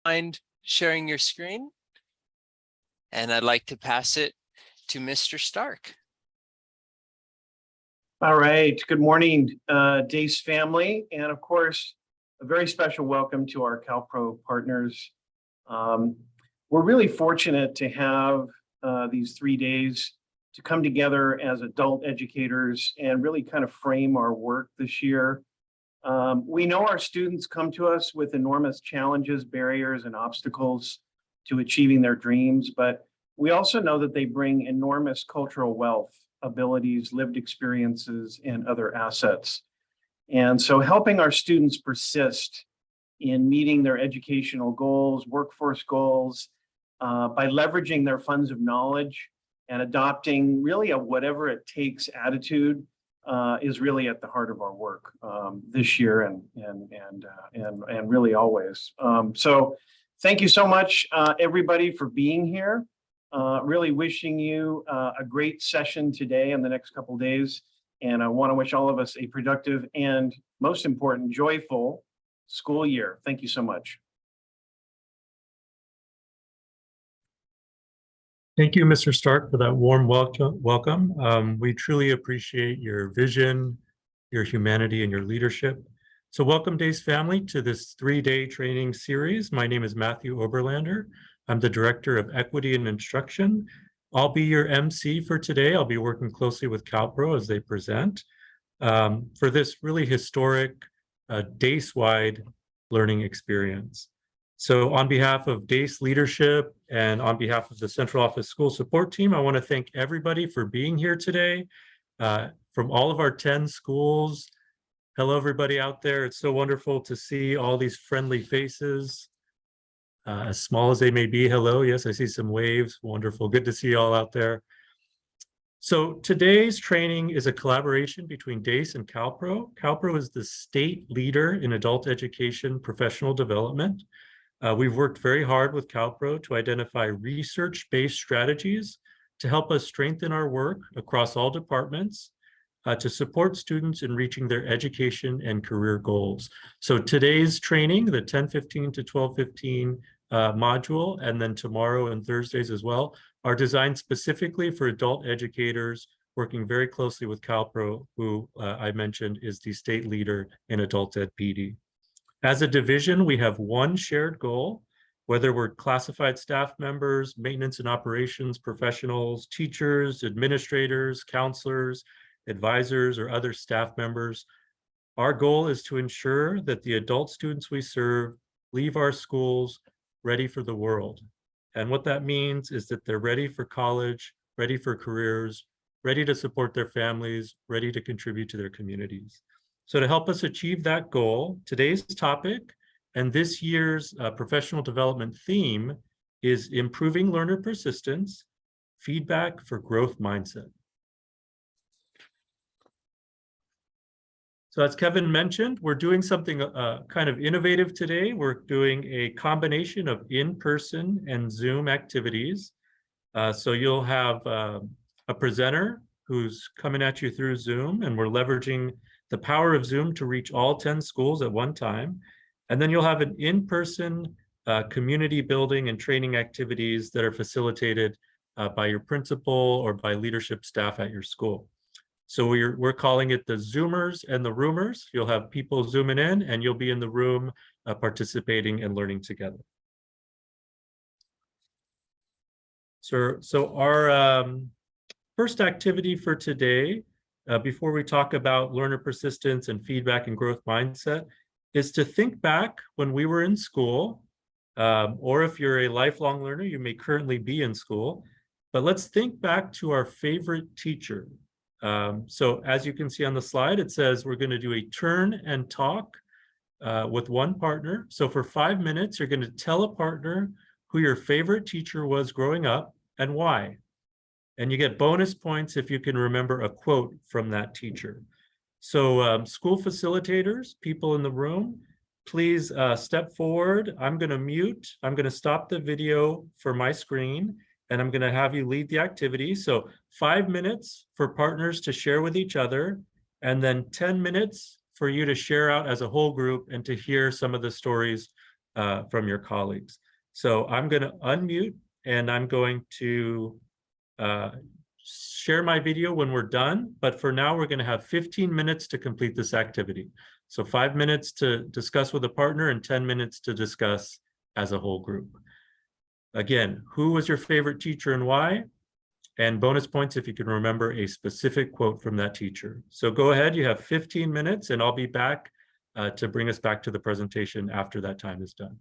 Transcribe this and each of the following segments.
mind sharing your screen? And I'd like to pass it to Mr. Stark. All right, good morning, DACE family, and of course, a very special welcome to our CalPro partners. We're really fortunate to have these 3 days to come together as adult educators and really kind of frame our work this year. We know our students come to us with enormous challenges, barriers, and obstacles to achieving their dreams, but we also know that they bring enormous cultural wealth, abilities, lived experiences, and other assets. And so helping our students persist in meeting their educational goals, workforce goals, by leveraging their funds of knowledge and adopting really a whatever it takes attitude is really at the heart of our work this year and really always. So thank you so much, everybody, for being here. Really wishing you a great session today and the next couple of days. And I want to wish all of us a productive and, most important, joyful school year. Thank you so much. Thank you, Mr. Stark, for that warm welcome. We truly appreciate your vision, your humanity, and your leadership. So welcome, DACE family, to this 3-day training series. My name is Matthew Oberlander. I'm the Director of Equity and Instruction. I'll be your MC for today. I'll be working closely with CalPro as they present for this really historic DACE-wide learning experience. So on behalf of DACE leadership and on behalf of the Central Office School Support Team, I want to thank everybody for being here today from all of our 10 schools. Hello, everybody out there. It's so wonderful to see all these friendly faces, as small as they may be. Hello, yes, I see some waves. Wonderful. Good to see you all out there. So today's training is a collaboration between DACE and CalPro. CalPro is the state leader in adult education professional development. We've worked very hard with CalPro to identify research-based strategies to help us strengthen our work across all departments to support students in reaching their education and career goals. So today's training, the 10:15 to 12:15 module, and then tomorrow and Thursdays as well, are designed specifically for adult educators working very closely with CalPro, who I mentioned is the state leader in adult ed PD. As a division, we have one shared goal, whether we're classified staff members, maintenance and operations professionals, teachers, administrators, counselors, advisors, or other staff members. Our goal is to ensure that the adult students we serve leave our schools ready for the world. And what that means is that they're ready for college, ready for careers, ready to support their families, ready to contribute to their communities. So to help us achieve that goal, today's topic and this year's professional development theme is improving learner persistence, feedback for growth mindset. So as Kevin mentioned, we're doing something kind of innovative today. We're doing a combination of in-person and Zoom activities. So you'll have a presenter who's coming at you through Zoom, and we're leveraging the power of Zoom to reach all 10 schools at one time. And then you'll have an in-person community building and training activities that are facilitated by your principal or by leadership staff at your school. So we're calling it the Zoomers and the Roomers. You'll have people zooming in and you'll be in the room participating and learning together. So our first activity for today, before we talk about learner persistence and feedback and growth mindset, is to think back when we were in school, or if you're a lifelong learner, you may currently be in school, but let's think back to our favorite teacher. So as you can see on the slide, it says we're going to do a turn and talk with one partner. So for 5 minutes, you're going to tell a partner who your favorite teacher was growing up and why. And you get bonus points if you can remember a quote from that teacher. So school facilitators, people in the room, please step forward. I'm going to mute. I'm going to stop the video for my screen, and I'm going to have you lead the activity. So 5 minutes for partners to share with each other, and then 10 minutes for you to share out as a whole group and to hear some of the stories from your colleagues. So I'm going to unmute and I'm going to share my video when we're done. But for now, we're going to have 15 minutes to complete this activity. So 5 minutes to discuss with a partner and 10 minutes to discuss as a whole group. Again, who was your favorite teacher and why? And bonus points if you can remember a specific quote from that teacher. So go ahead, you have 15 minutes and I'll be back to bring us back to the presentation after that time is done.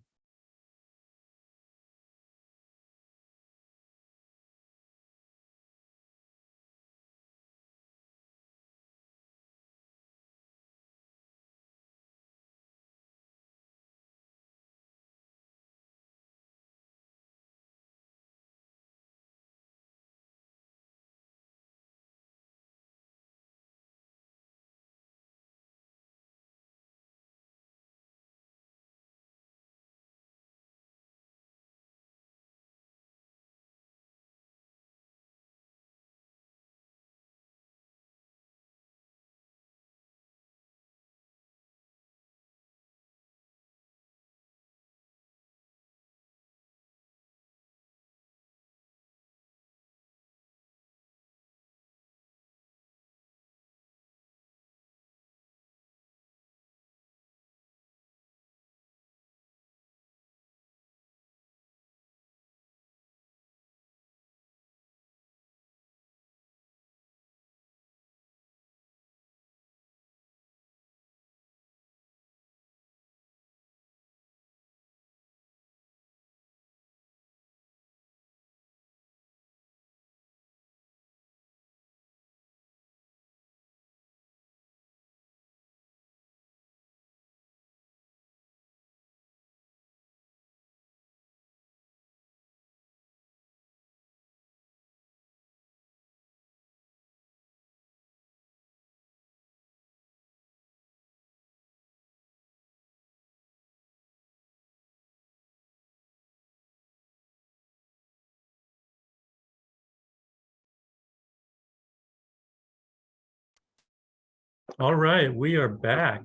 All right, we are back.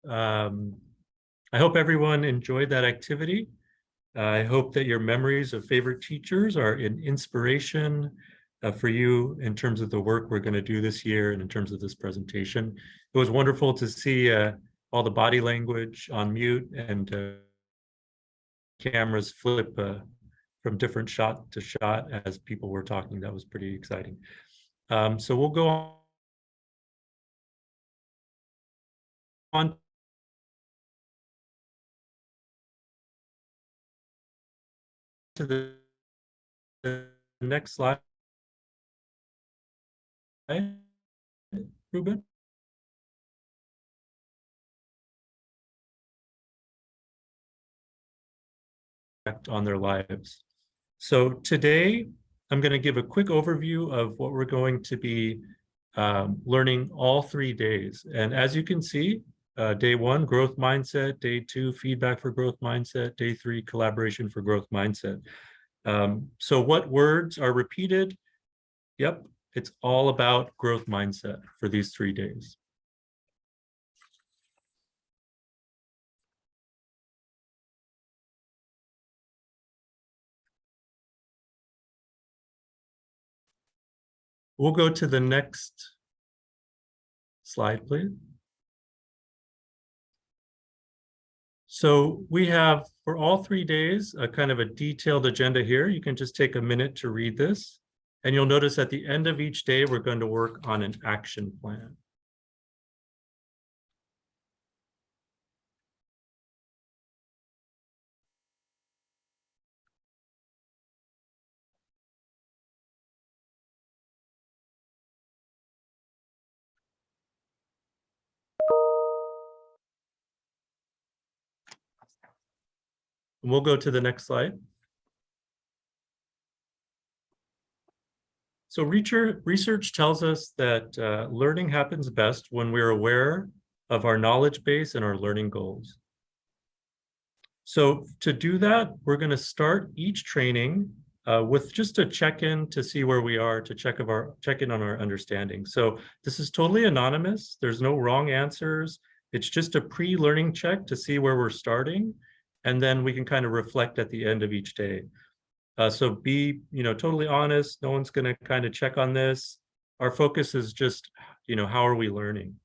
I hope everyone enjoyed that activity. I hope that your memories of favorite teachers are an inspiration for you in terms of the work we're going to do this year and in terms of this presentation. It was wonderful to see all the body language on mute and cameras flip from different shot to shot as people were talking. That was pretty exciting. So we'll go on to the next slide. Ruben? On their lives. So today, I'm going to give a quick overview of what we're going to be learning all 3 days. And as you can see, day 1, growth mindset, day 2, feedback for growth mindset, day 3, collaboration for growth mindset. So what words are repeated? Yep, it's all about growth mindset for these 3 days. We'll go to the next slide, please. So we have, for all 3 days, a kind of a detailed agenda here. You can just take a minute to read this. And you'll notice at the end of each day, we're going to work on an action plan. And we'll go to the next slide. So research tells us that learning happens best when we're aware of our knowledge base and our learning goals. So to do that, we're going to start each training with just a check-in to see where we are, to check in on our understanding. So this is totally anonymous. There's no wrong answers. It's just a pre-learning check to see where we're starting. and then we can kind of reflect at the end of each day. So be, totally honest. No one's going to kind of check on this. Our focus is just, how are we learning?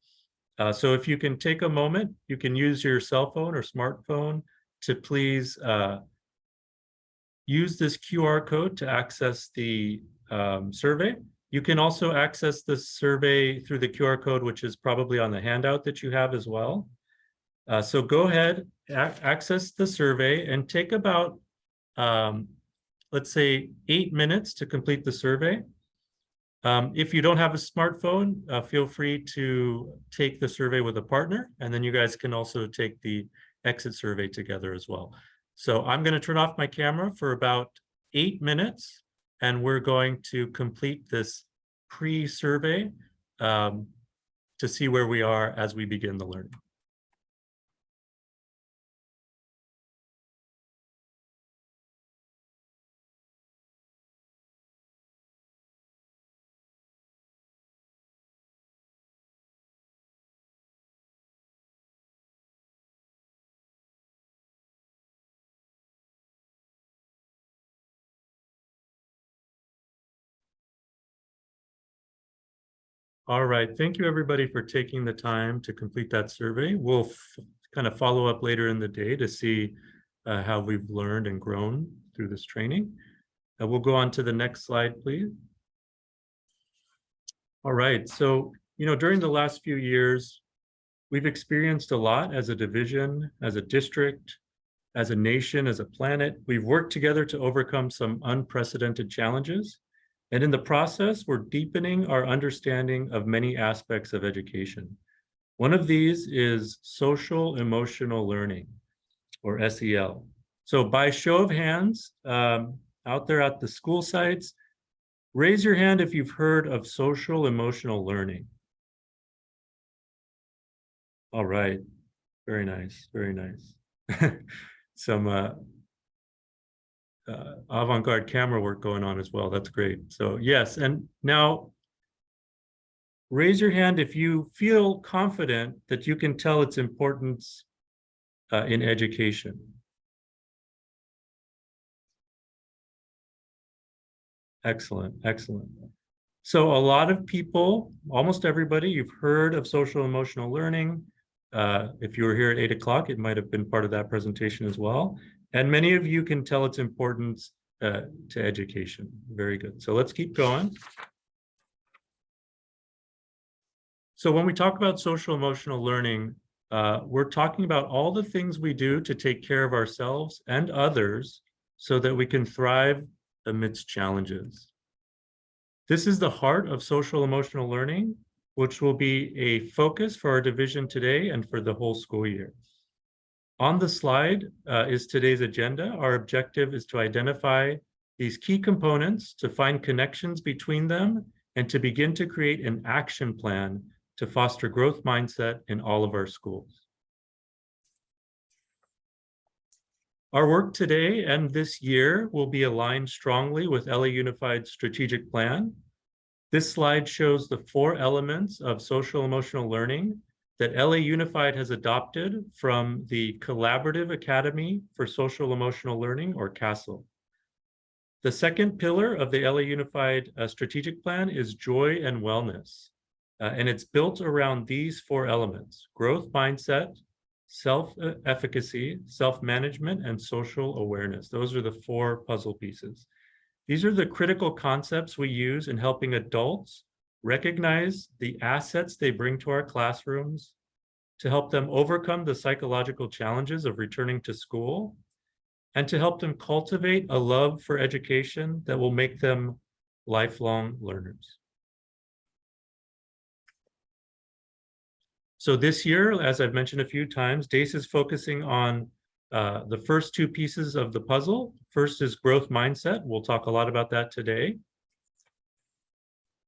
So if you can take a moment, you can use your cell phone or smartphone to please use this QR code to access the survey. You can also access the survey through the QR code, which is probably on the handout that you have as well. So go ahead, access the survey and take about, let's say 8 minutes to complete the survey. If you don't have a smartphone, feel free to take the survey with a partner, and then you guys can also take the exit survey together as well. So I'm going to turn off my camera for about 8 minutes, and we're going to complete this pre-survey to see where we are as we begin the learning. All right, thank you everybody for taking the time to complete that survey. We'll kind of follow up later in the day to see how we've learned and grown through this training. We'll go on to the next slide, please. All right, so, during the last few years, we've experienced a lot as a division, as a district, as a nation, as a planet. We've worked together to overcome some unprecedented challenges. And in the process, we're deepening our understanding of many aspects of education. One of these is social emotional learning, or SEL. So by show of hands, out there at the school sites, raise your hand if you've heard of social emotional learning. All right, very nice, very nice. Some avant-garde camera work going on as well. That's great. So yes, and now raise your hand if you feel confident that you can tell its importance in education. Excellent, excellent. So a lot of people, almost everybody, you've heard of social emotional learning. If you were here at 8 o'clock, it might have been part of that presentation as well. And many of you can tell its importance to education. Very good. So let's keep going. So when we talk about social emotional learning, we're talking about all the things we do to take care of ourselves and others so that we can thrive amidst challenges. This is the heart of social emotional learning, which will be a focus for our division today and for the whole school year. On the slide is today's agenda. Our objective is to identify these key components, to find connections between them, and to begin to create an action plan to foster growth mindset in all of our schools. Our work today and this year will be aligned strongly with LA Unified's strategic plan. This slide shows the 4 elements of social emotional learning that LA Unified has adopted from the Collaborative Academy for Social Emotional Learning, or CASEL. The second pillar of the LA Unified strategic plan is joy and wellness. And it's built around these 4 elements: growth mindset, self-efficacy, self-management, and social awareness. Those are the 4 puzzle pieces. These are the critical concepts we use in helping adults recognize the assets they bring to our classrooms, to help them overcome the psychological challenges of returning to school, and to help them cultivate a love for education that will make them lifelong learners. So this year, as I've mentioned a few times, DACE is focusing on the first 2 pieces of the puzzle. First is growth mindset. We'll talk a lot about that today.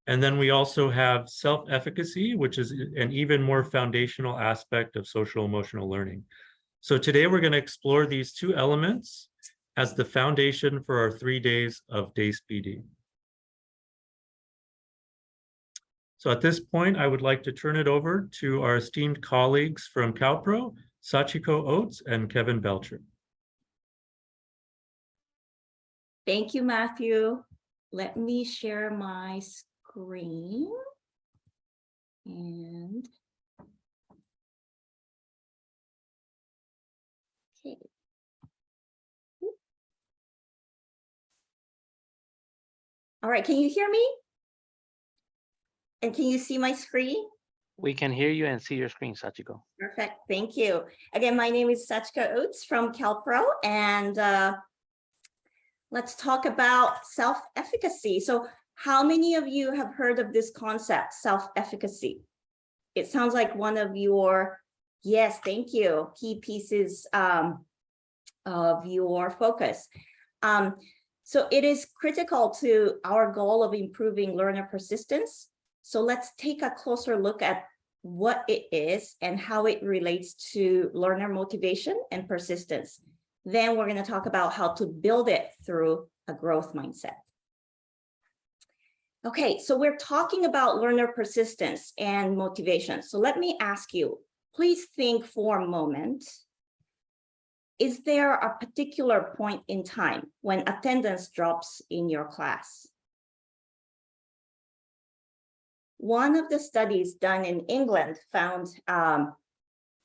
And then we also have self-efficacy, which is an even more foundational aspect of social emotional learning. So today we're going to explore these 2 elements as the foundation for our 3 days of DACE PD. So at this point, I would like to turn it over to our esteemed colleagues from CalPro, Sachiko Oates and Kevin Belcher. Thank you, Matthew. Let me share my screen. And okay. All right, can you hear me? And can you see my screen? We can hear you and see your screen, Sachiko. Perfect, thank you. Again, my name is Sachika Oates from CalPro, and let's talk about self-efficacy. So how many of you have heard of this concept, self-efficacy? It sounds like one of your, yes, thank you, key pieces of your focus. So it is critical to our goal of improving learner persistence. So let's take a closer look at what it is and how it relates to learner motivation and persistence. Then we're going to talk about how to build it through a growth mindset. Okay, so we're talking about learner persistence and motivation. So let me ask you, please think for a moment. Is there a particular point in time when attendance drops in your class? One of the studies done in England found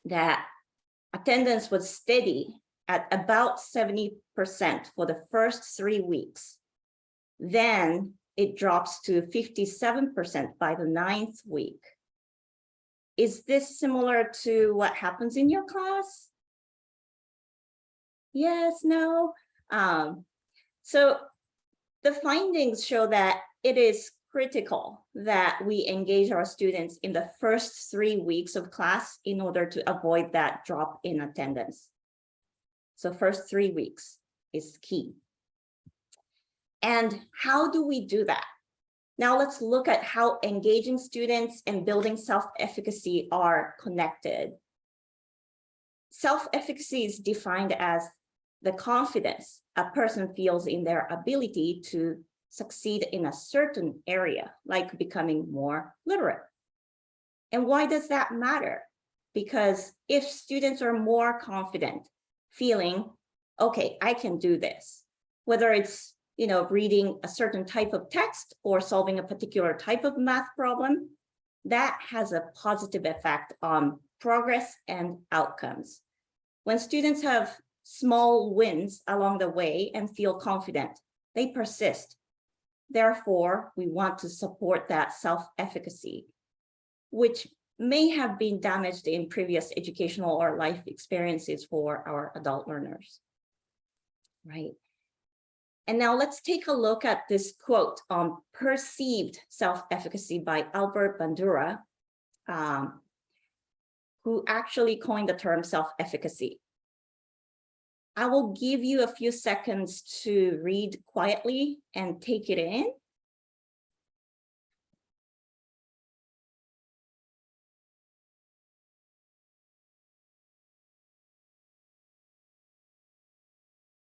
that attendance was steady at about 70% for the first 3 weeks. Then it drops to 57% by the 9th week. Is this similar to what happens in your class? Yes, no. So the findings show that it is critical that we engage our students in the first 3 weeks of class in order to avoid that drop in attendance. So first 3 weeks is key. And how do we do that? Now let's look at how engaging students and building self-efficacy are connected. Self-efficacy is defined as the confidence a person feels in their ability to succeed in a certain area, like becoming more literate. And why does that matter? Because if students are more confident, feeling, okay, I can do this, whether it's reading a certain type of text or solving a particular type of math problem, that has a positive effect on progress and outcomes. When students have small wins along the way and feel confident, they persist. Therefore, we want to support that self-efficacy, which may have been damaged in previous educational or life experiences for our adult learners, right? And now let's take a look at this quote on perceived self-efficacy by Albert Bandura, who actually coined the term self-efficacy. I will give you a few seconds to read quietly and take it in.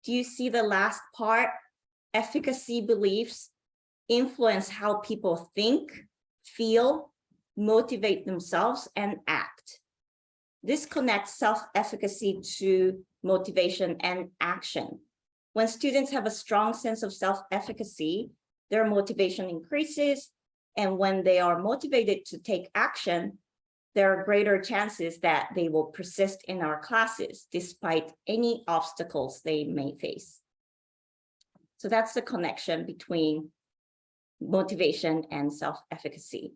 Do you see the last part? Efficacy beliefs influence how people think, feel, motivate themselves, and act. This connects self-efficacy to motivation and action. When students have a strong sense of self-efficacy, their motivation increases, and when they are motivated to take action, there are greater chances that they will persist in our classes despite any obstacles they may face. So that's the connection between motivation and self-efficacy.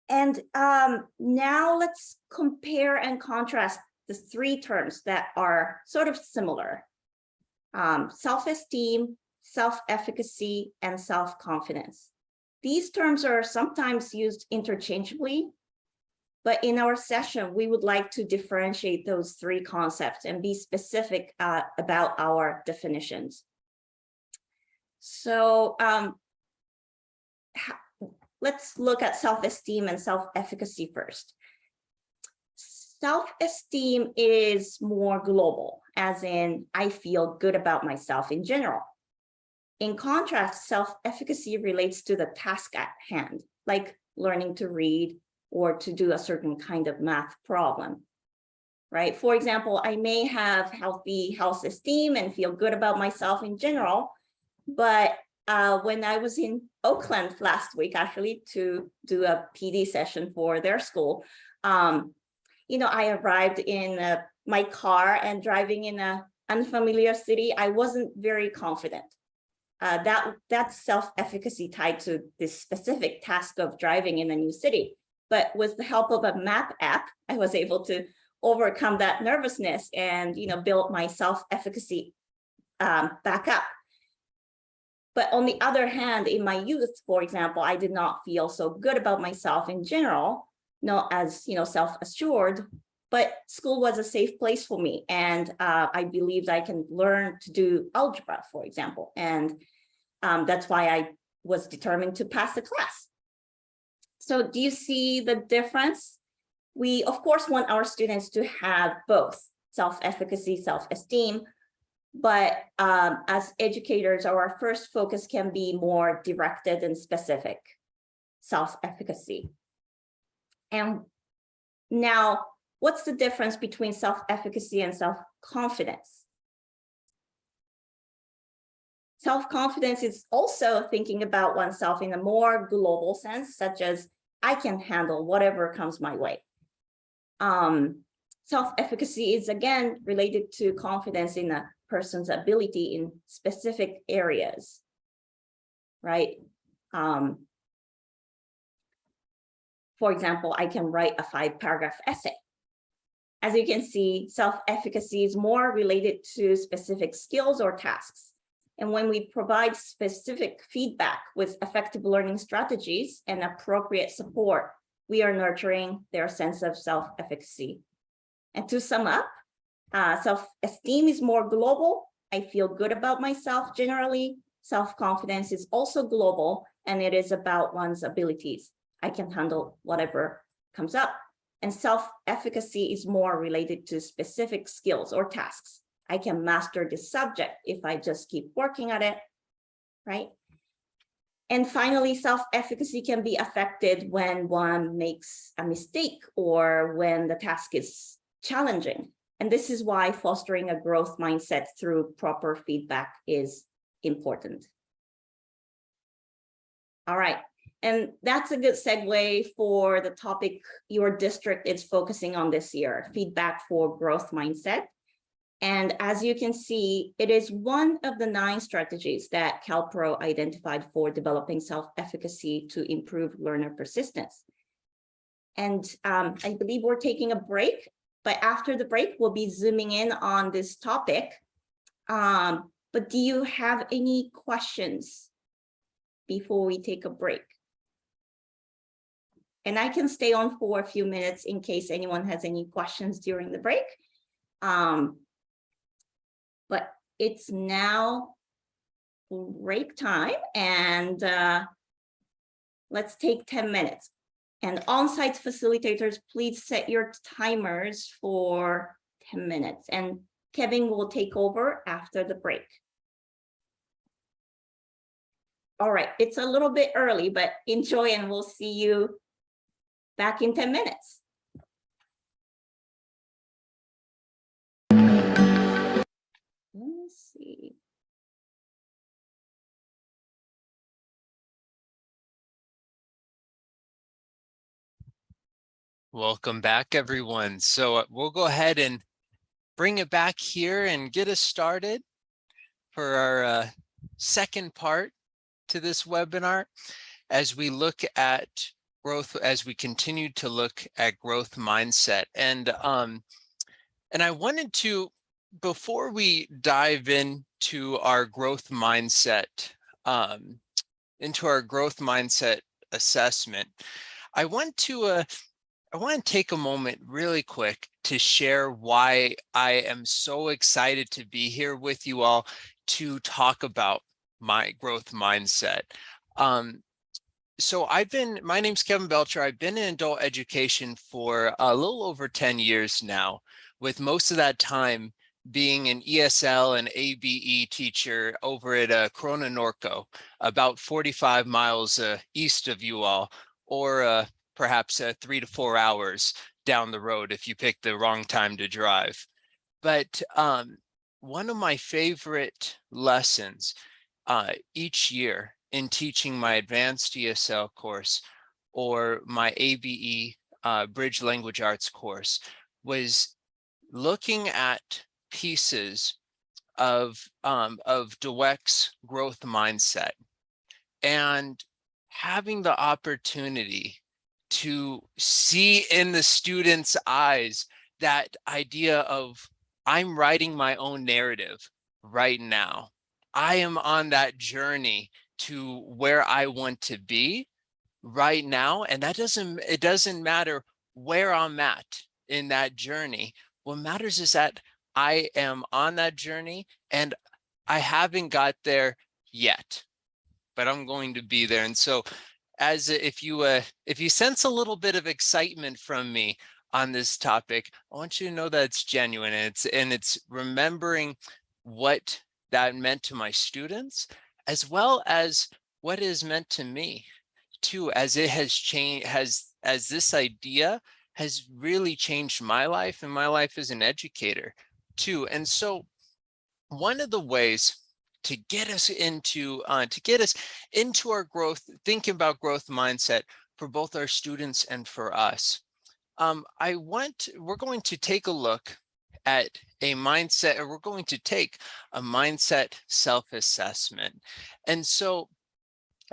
And now let's compare and contrast the 3 terms that are sort of similar: self-esteem, self-efficacy, and self-confidence. These terms are sometimes used interchangeably, but in our session, we would like to differentiate those 3 concepts and be specific about our definitions. So let's look at self-esteem and self-efficacy first. Self-esteem is more global, as in, I feel good about myself in general. In contrast, self-efficacy relates to the task at hand, like learning to read or to do a certain kind of math problem, right? For example, I may have healthy self-esteem and feel good about myself in general, but when I was in Oakland last week, actually, to do a PD session for their school, I arrived in my car and driving in an unfamiliar city, I wasn't very confident. That's self-efficacy tied to this specific task of driving in a new city. But with the help of a map app, I was able to overcome that nervousness and build my self-efficacy back up. But on the other hand, in my youth, for example, I did not feel so good about myself in general, not as self-assured, but school was a safe place for me. And I believed I can learn to do algebra, for example. And that's why I was determined to pass the class. So do you see the difference? We, of course, want our students to have both self-efficacy, self-esteem, but as educators, our first focus can be more directed and specific self-efficacy. And now, what's the difference between self-efficacy and self-confidence? Self-confidence is also thinking about oneself in a more global sense, such as I can handle whatever comes my way. Self-efficacy is again related to confidence in a person's ability in specific areas, right? For example, I can write a 5-paragraph essay. As you can see, self-efficacy is more related to specific skills or tasks. And when we provide specific feedback with effective learning strategies and appropriate support, we are nurturing their sense of self-efficacy. And to sum up, self-esteem is more global. I feel good about myself generally. Self-confidence is also global, and it is about one's abilities. I can handle whatever comes up. And self-efficacy is more related to specific skills or tasks. I can master this subject if I just keep working at it, right? And finally, self-efficacy can be affected when one makes a mistake or when the task is challenging. And this is why fostering a growth mindset through proper feedback is important. All right. And that's a good segue for the topic your district is focusing on this year, feedback for growth mindset. And as you can see, it is one of the 9 strategies that CalPro identified for developing self-efficacy to improve learner persistence. And I believe we're taking a break, but after the break, we'll be zooming in on this topic. But do you have any questions before we take a break? And I can stay on for a few minutes in case anyone has any questions during the break. But it's now break time, and let's take 10 minutes. And on-site facilitators, please set your timers for 10 minutes. And Kevin will take over after the break. All right, it's a little bit early, but enjoy, and we'll see you back in 10 minutes. Let's see. Welcome back, everyone. So we'll go ahead and bring it back here and get us started for our second part to this webinar as we look at growth, as we continue to look at growth mindset. And I wanted to, before we dive into our growth mindset, assessment, I want to take a moment really quick to share why I am so excited to be here with you all to talk about my growth mindset. So my name's Kevin Belcher. I've been in adult education for a little over 10 years now, with most of that time being an ESL and ABE teacher over at Corona Norco, about 45 miles east of you all, or perhaps 3 to 4 hours down the road if you pick the wrong time to drive. But one of my favorite lessons each year in teaching my advanced ESL course or my ABE Bridge Language Arts course was looking at pieces of Dweck's growth mindset and having the opportunity to see in the students' eyes that idea of, I'm writing my own narrative right now. I am on that journey to where I want to be right now. And it doesn't matter where I'm at in that journey. What matters is that I am on that journey and I haven't got there yet, but I'm going to be there. And so if you sense a little bit of excitement from me on this topic, I want you to know that it's genuine, and it's remembering what that meant to my students, as well as what it has meant to me too, as it has changed, as this idea has really changed my life and my life as an educator too. And so one of the ways to get us into our growth, thinking about growth mindset for both our students and for us, we're going to take a look at a mindset, or we're going to take a mindset self-assessment. And so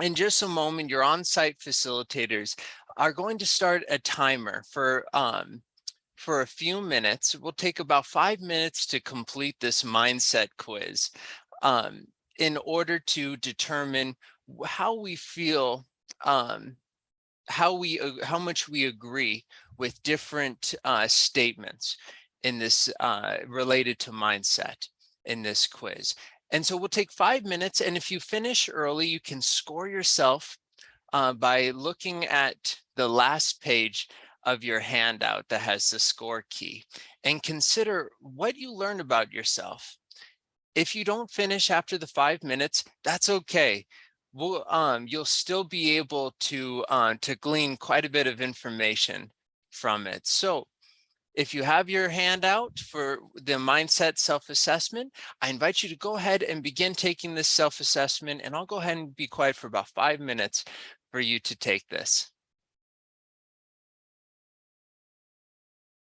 in just a moment, your on-site facilitators are going to start a timer for a few minutes. We'll take about 5 minutes to complete this mindset quiz in order to determine how we feel, how much we agree with different statements in this related to mindset in this quiz. And so we'll take 5 minutes, and if you finish early, you can score yourself by looking at the last page of your handout that has the score key, and consider what you learned about yourself. If you don't finish after the 5 minutes, that's okay. You'll still be able to glean quite a bit of information from it. So if you have your handout for the mindset self-assessment, I invite you to go ahead and begin taking this self-assessment, and I'll go ahead and be quiet for about 5 minutes for you to take this.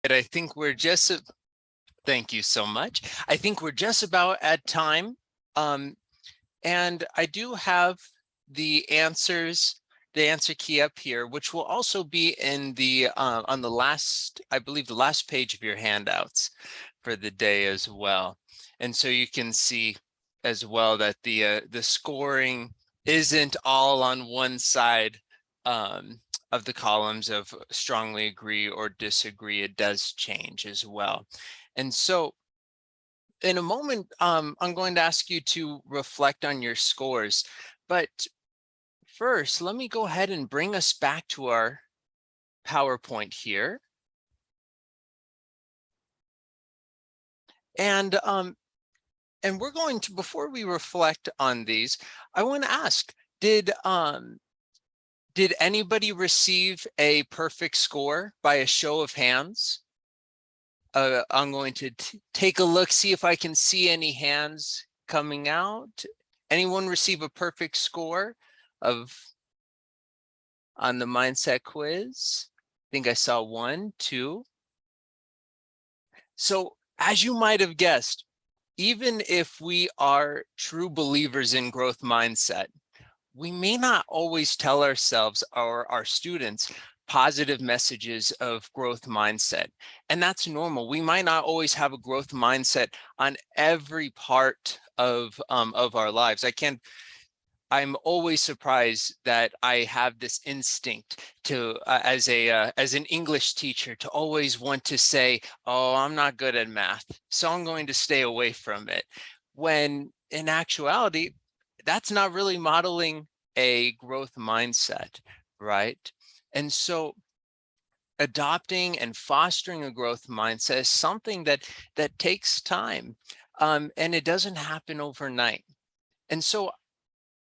And I think thank you so much. I think we're just about at time. And I do have the answer key up here, which will also be in the on the last, I believe, the last page of your handouts for the day as well. And so you can see as well that the scoring isn't all on one side of the columns of strongly agree or disagree. It does change as well. And so in a moment, I'm going to ask you to reflect on your scores. But first, let me go ahead and bring us back to our PowerPoint here. And we're going to, before we reflect on these, I want to ask, did anybody receive a perfect score by a show of hands? I'm going to take a look, see if I can see any hands coming out. Anyone receive a perfect score on the mindset quiz? I think I saw 1, 2. So as you might have guessed, even if we are true believers in growth mindset, we may not always tell ourselves or our students positive messages of growth mindset. And that's normal. We might not always have a growth mindset on every part of our lives. I'm always surprised that I have this instinct to, as an English teacher, to always want to say, oh, I'm not good at math, so I'm going to stay away from it. When in actuality, that's not really modeling a growth mindset, right? And so adopting and fostering a growth mindset is something that takes time, and it doesn't happen overnight. And so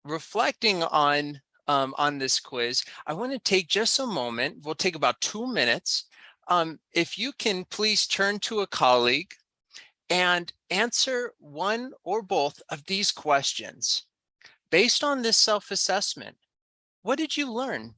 reflecting on this quiz, I want to take just a moment. We'll take about 2 minutes if you can please turn to a colleague and answer one or both of these questions. Based on this self-assessment, what did you learn?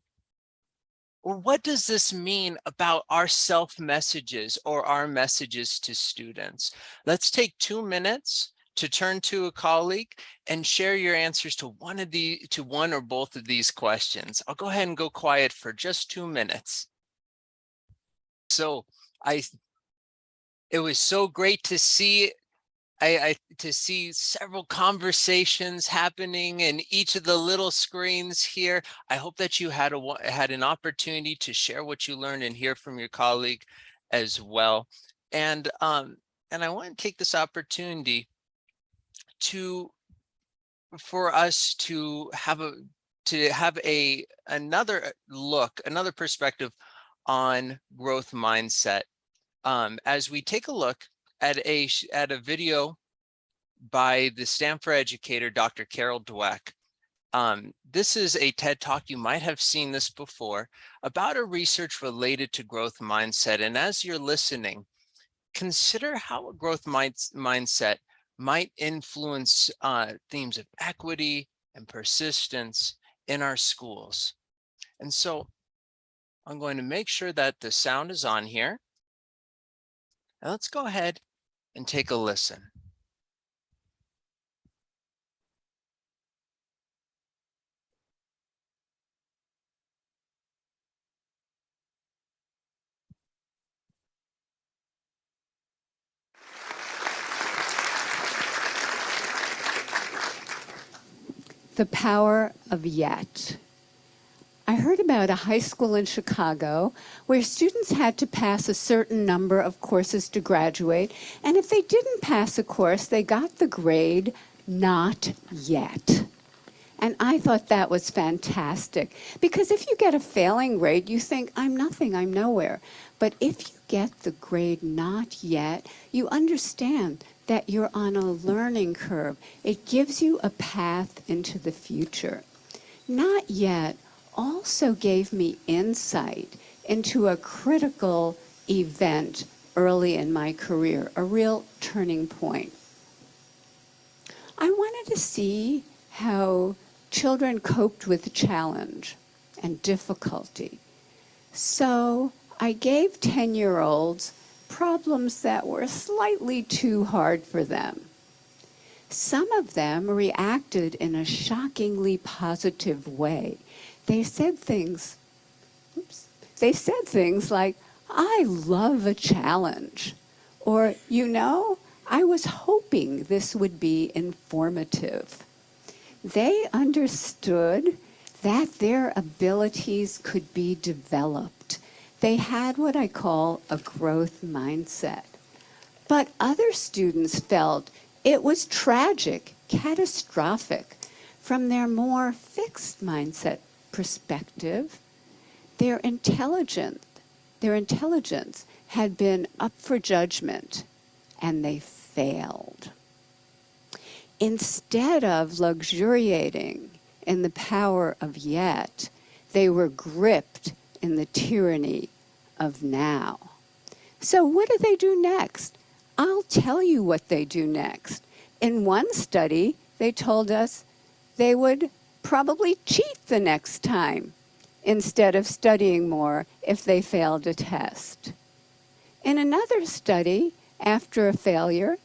Or what does this mean about our self-messages or our messages to students? Let's take 2 minutes to turn to a colleague and share your answers to one or both of these questions. I'll go ahead and go quiet for just 2 minutes. So it was so great to see to see several conversations happening in each of the little screens here. I hope that you had an opportunity to share what you learned and hear from your colleague as well. And I want to take this opportunity for us to have another perspective on growth mindset. As we take a look at a video by the Stanford educator, Dr. Carol Dweck. This is a TED Talk, you might have seen this before, about a research related to growth mindset. And as you're listening, consider how a growth mindset might influence themes of equity and persistence in our schools. And so I'm going to make sure that the sound is on here. Now let's go ahead and take a listen. The power of yet. I heard about a high school in Chicago where students had to pass a certain number of courses to graduate, and if they didn't pass a course, they got the grade not yet. And I thought that was fantastic, because if you get a failing grade, you think, I'm nothing, I'm nowhere. But if you get the grade not yet, you understand that you're on a learning curve. It gives you a path into the future. Not yet also gave me insight into a critical event early in my career, a real turning point. I wanted to see how children coped with challenge and difficulty. So I gave 10-year-olds problems that were slightly too hard for them. Some of them reacted in a shockingly positive way. They said things like, I love a challenge, or, you know, I was hoping this would be informative. They understood that their abilities could be developed. They had what I call a growth mindset. But other students felt it was tragic, catastrophic. From their more fixed mindset perspective, their intelligence had been up for judgment, and they failed. Instead of luxuriating in the power of yet, they were gripped in the tyranny of now. So what do they do next? I'll tell you what they do next. In one study, they told us they would probably cheat the next time instead of studying more if they failed a test. In another study, after a failure,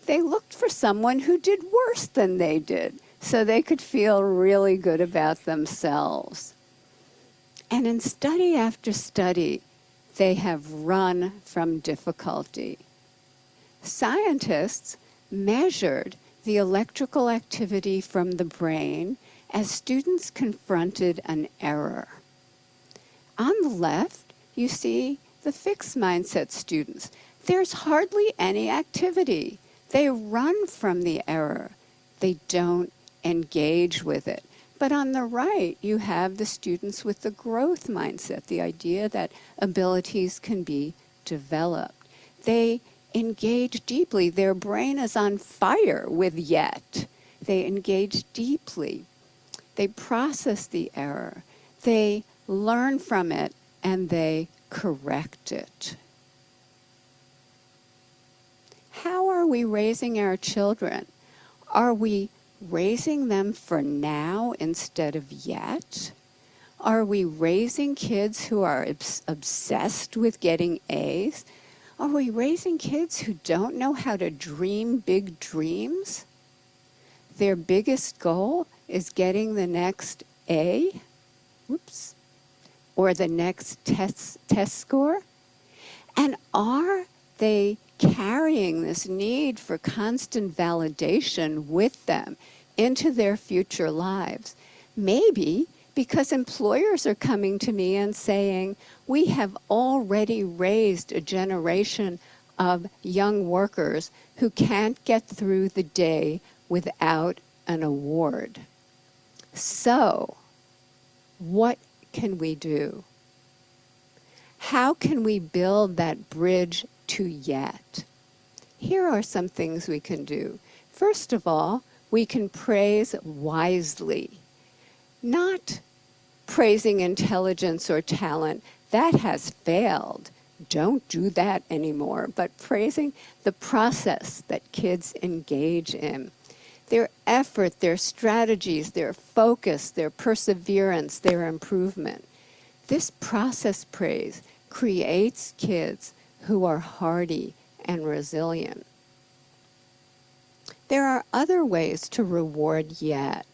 they looked for someone who did worse than they did so they could feel really good about themselves. And in study after study, they have run from difficulty. Scientists measured the electrical activity from the brain as students confronted an error. On the left, you see the fixed mindset students. There's hardly any activity. They run from the error. They don't engage with it. But on the right, you have the students with the growth mindset, the idea that abilities can be developed. They engage deeply. Their brain is on fire with yet. They engage deeply. They process the error. They learn from it, and they correct it. How are we raising our children? Are we raising them for now instead of yet? Are we raising kids who are obsessed with getting A's? Are we raising kids who don't know how to dream big dreams? Their biggest goal is getting the next A, whoops, or the next test score? And are they carrying this need for constant validation with them into their future lives? Maybe because employers are coming to me and saying, we have already raised a generation of young workers who can't get through the day without an award. So, what can we do? How can we build that bridge to yet? Here are some things we can do. First of all, we can praise wisely. Not praising intelligence or talent. That has failed. Don't do that anymore. But praising the process that kids engage in. Their effort, their strategies, their focus, their perseverance, their improvement. This process praise creates kids who are hardy and resilient. There are other ways to reward yet.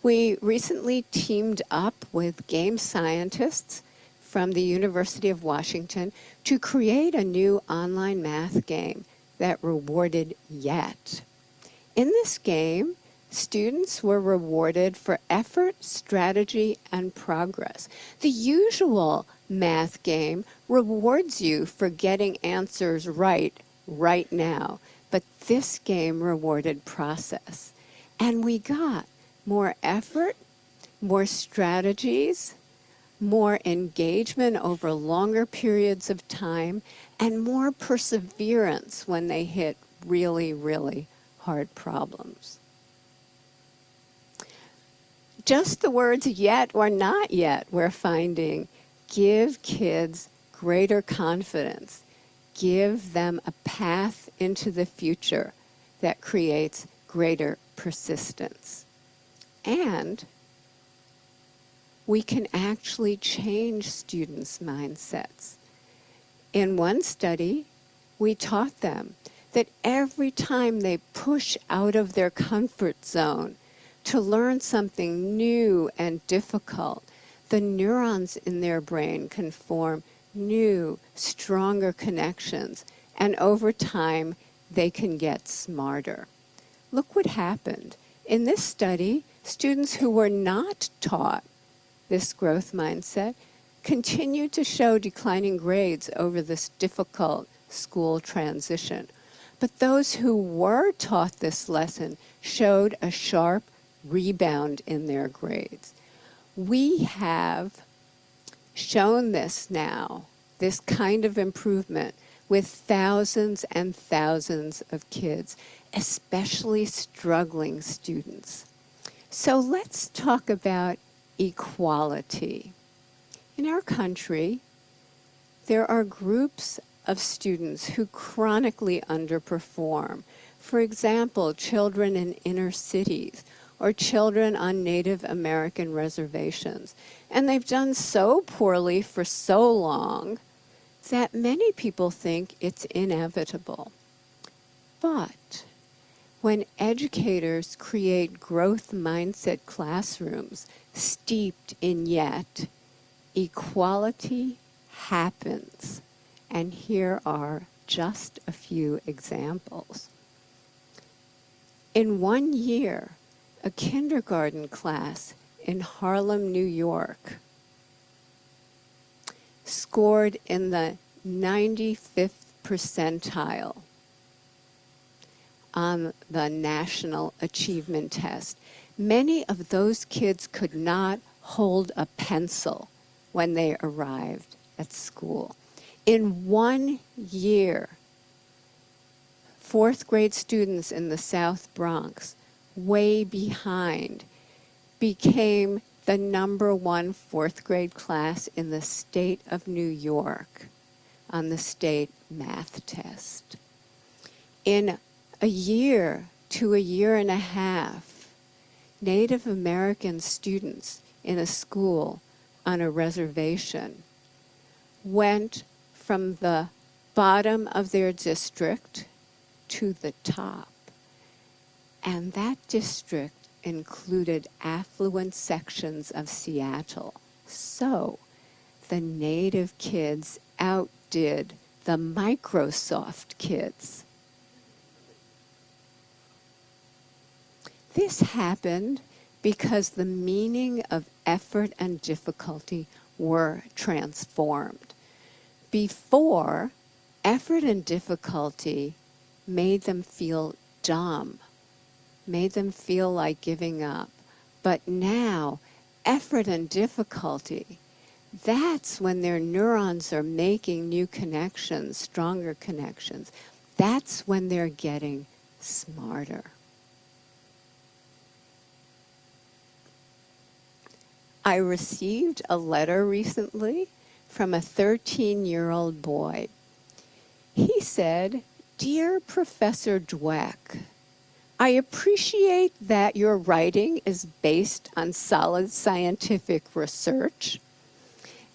We recently teamed up with game scientists from the University of Washington to create a new online math game that rewarded yet. In this game, students were rewarded for effort, strategy, and progress. The usual math game rewards you for getting answers right now, but this game rewarded process. And we got more effort, more strategies, more engagement over longer periods of time, and more perseverance when they hit really, really hard problems. Just the words yet or not yet, we're finding, give kids greater confidence. Give them a path into the future that creates greater persistence. And we can actually change students' mindsets. In one study, we taught them that every time they push out of their comfort zone to learn something new and difficult, the neurons in their brain can form new, stronger connections, and over time, they can get smarter. Look what happened. In this study, students who were not taught this growth mindset continued to show declining grades over this difficult school transition. But those who were taught this lesson showed a sharp rebound in their grades. We have shown this now, this kind of improvement, with thousands and thousands of kids, especially struggling students. So let's talk about equality. In our country, there are groups of students who chronically underperform. For example, children in inner cities or children on Native American reservations. And they've done so poorly for so long that many people think it's inevitable. But when educators create growth mindset classrooms steeped in yet, equality happens. And here are just a few examples. In 1 year, a kindergarten class in Harlem, New York, scored in the 95th percentile on the National Achievement Test. Many of those kids could not hold a pencil when they arrived at school. In 1 year, 4th grade students in the South Bronx, way behind, became the #1 fourth grade class in the state of New York on the state math test. In a year to a year and a half, Native American students in a school on a reservation went from the bottom of their district to the top. And that district included affluent sections of Seattle. So the Native kids outdid the Microsoft kids. This happened because the meaning of effort and difficulty were transformed. Before, effort and difficulty made them feel dumb, made them feel like giving up. But now, effort and difficulty, that's when their neurons are making new connections, stronger connections. That's when they're getting smarter. I received a letter recently from a 13-year-old boy. He said, "Dear Professor Dweck, I appreciate that your writing is based on solid scientific research,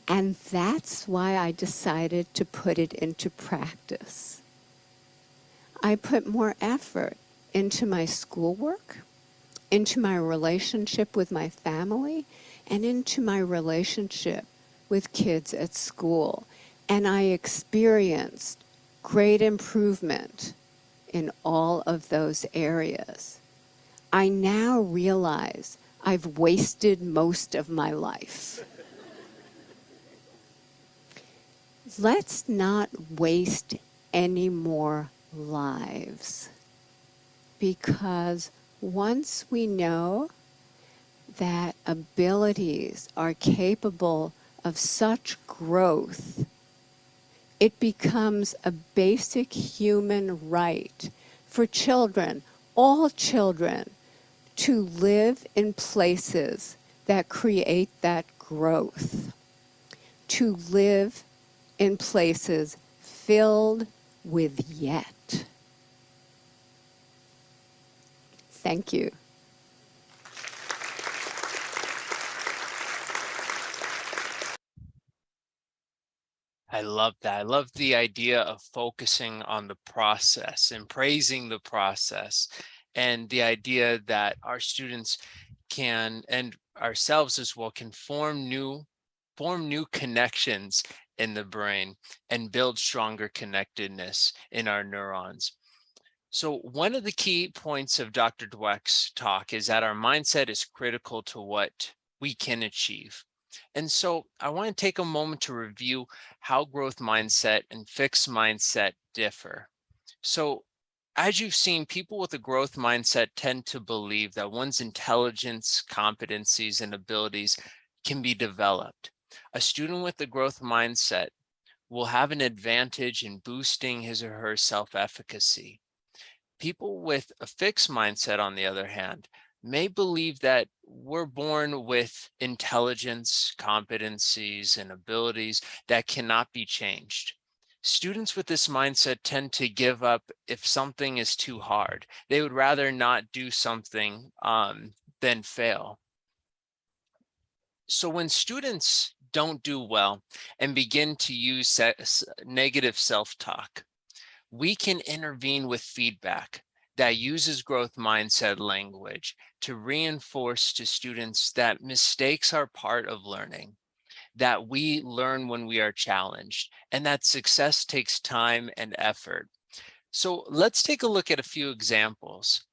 and that's why I decided to put it into practice. I put more effort into my schoolwork, into my relationship with my family, and into my relationship with kids at school, and I experienced great improvement in all of those areas. I now realize I've wasted most of my life." Let's not waste any more lives, because once we know that abilities are capable of such growth, it becomes a basic human right for children, all children, to live in places that create that growth, to live in places filled with yet. Thank you. I love that. I love the idea of focusing on the process and praising the process, and the idea that our students can, and ourselves as well, can form new connections in the brain and build stronger connectedness in our neurons. So one of the key points of Dr. Dweck's talk is that our mindset is critical to what we can achieve. And so I want to take a moment to review how growth mindset and fixed mindset differ. So as you've seen, people with a growth mindset tend to believe that one's intelligence, competencies, and abilities can be developed. A student with a growth mindset will have an advantage in boosting his or her self-efficacy. People with a fixed mindset, on the other hand, may believe that we're born with intelligence, competencies, and abilities that cannot be changed. Students with this mindset tend to give up if something is too hard. They would rather not do something than fail. So when students don't do well and begin to use negative self-talk, we can intervene with feedback that uses growth mindset language to reinforce to students that mistakes are part of learning, that we learn when we are challenged, and that success takes time and effort. So let's take a look at a few examples.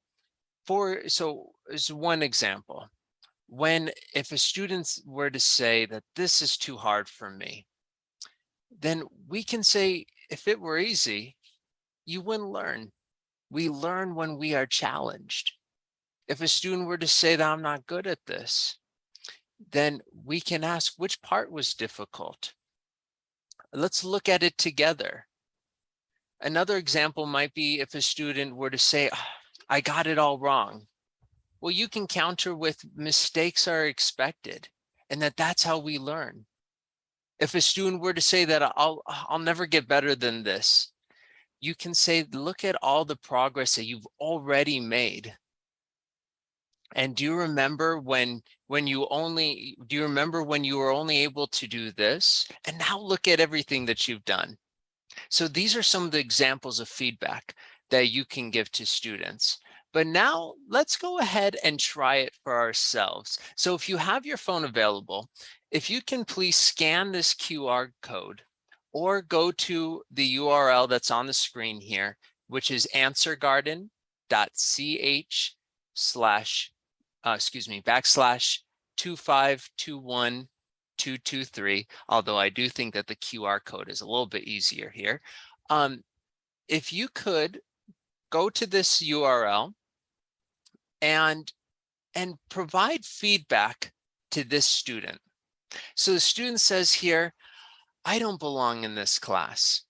So as one example, if a student were to say that this is too hard for me, then we can say, if it were easy, you wouldn't learn. We learn when we are challenged. If a student were to say that I'm not good at this, then we can ask, which part was difficult? Let's look at it together. Another example might be if a student were to say, I got it all wrong. Well, you can counter with mistakes are expected and that's how we learn. If a student were to say that I'll never get better than this, you can say, look at all the progress that you've already made. And do you remember when you were only able to do this? And now look at everything that you've done. So these are some of the examples of feedback that you can give to students. But now let's go ahead and try it for ourselves. So if you have your phone available, if you can please scan this QR code or go to the URL that's on the screen here, which is answergarden.ch//2521223, although I do think that the QR code is a little bit easier here. If you could go to this URL and provide feedback to this student. So the student says here, I don't belong in this class.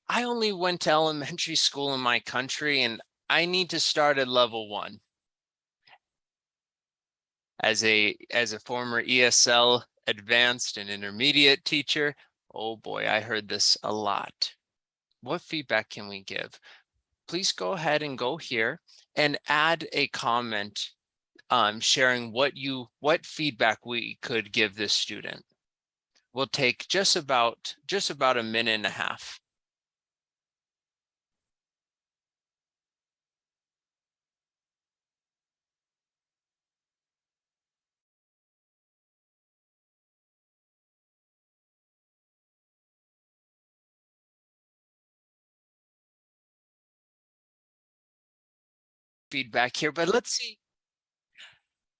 I only went to elementary school in my country and I need to start at level 1. As a former ESL advanced and intermediate teacher, oh boy, I heard this a lot. What feedback can we give? Please go ahead and go here and add a comment sharing what feedback we could give this student. We'll take just about a minute and a half. Feedback here, but let's see.